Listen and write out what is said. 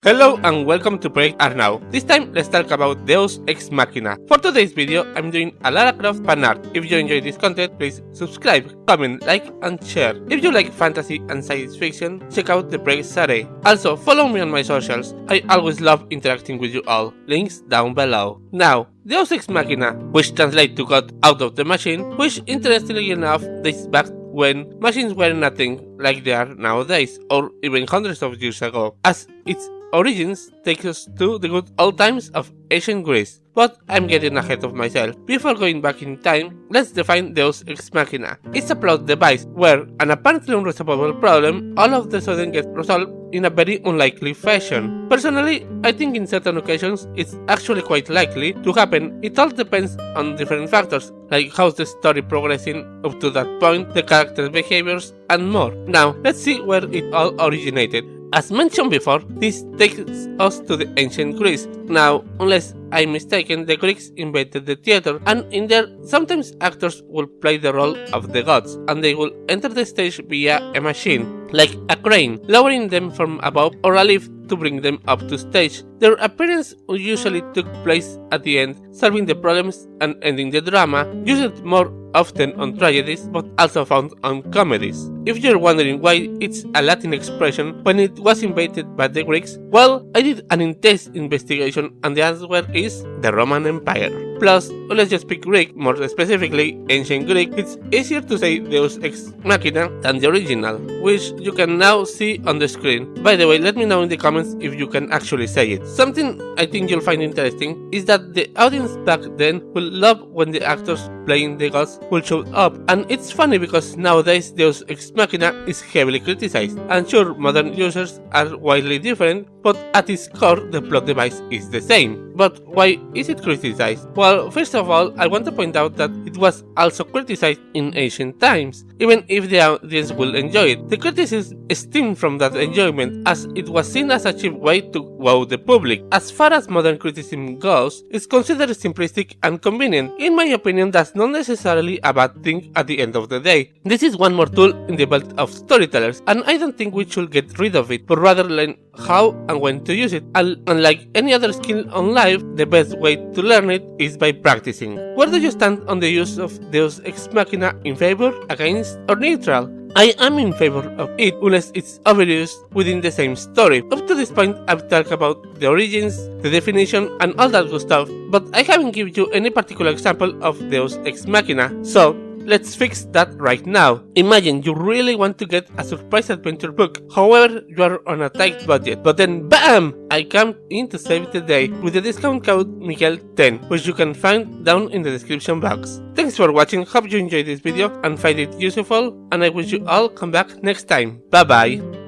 Hello and welcome to Project Arnau. This time let's talk about Deus Ex-Machina. For today's video I'm doing a Lara Croft fan art. If you enjoy this content, please subscribe, comment, like and share. If you like fantasy and science fiction, check out the project Sare. Also follow me on my socials. I always love interacting with you all. Links down below. Now, Deus Ex-Machina, which translates to God out of the machine, which interestingly enough dates back when machines were nothing like they are nowadays, or even hundreds of years ago, as its origins take us to the good old times of ancient Greece. But I'm getting ahead of myself. Before going back in time, let's define Deus Ex-Machina. It's a plot device where an apparently unresolvable problem all of a sudden gets resolved in a very unlikely fashion. Personally, I think in certain occasions it's actually quite likely to happen. It all depends on different factors, like how's the story progressing up to that point, the characters' behaviors, and more. Now, let's see where it all originated. As mentioned before, this takes us to the ancient Greece. Now, unless I'm mistaken, the Greeks invented the theater, and in there, sometimes actors will play the role of the gods, and they will enter the stage via a machine, like a crane, lowering them from above or a lift to bring them up to stage. Their appearance usually took place at the end, solving the problems and ending the drama, used more often on tragedies but also found on comedies. If you're wondering why it's a Latin expression when it was invented by the Greeks, well, I did an intense investigation and the answer is the Roman Empire. Plus, let's just speak Greek, more specifically ancient Greek. It's easier to say Deus Ex-Machina than the original, which you can now see on the screen. By the way, let me know in the comments if you can actually say it. Something I think you'll find interesting is that the audience back then will love when the actors playing the gods will show up, and it's funny because nowadays Deus Ex-Machina is heavily criticized, and sure, modern users are widely different, but at its core the plot device is the same. But why is it criticized? Well, first of all, I want to point out that it was also criticized in ancient times, even if the audience will enjoy it. The criticism stemmed from that enjoyment, as it was seen as a cheap way to wow the public. As far as modern criticism goes, it's considered simplistic and convenient. In my opinion, that's not necessarily a bad thing at the end of the day. This is one more tool in the belt of storytellers, and I don't think we should get rid of it, but rather learn how and when to use it. Unlike any other skill on life, the best way to learn it is by practicing. Where do you stand on the use of Deus Ex-Machina, in favor, against, or neutral? I am in favor of it unless it's overused within the same story. Up to this point I've talked about the origins, the definition and all that good stuff, but I haven't given you any particular example of Deus Ex-Machina, so let's fix that right now. Imagine you really want to get a surprise adventure book, however you are on a tight budget, but then BAM! I come in to save the day with the discount code Miguel10, which you can find down in the description box. Thanks for watching, hope you enjoyed this video and find it useful, and I wish you all come back next time. Bye bye!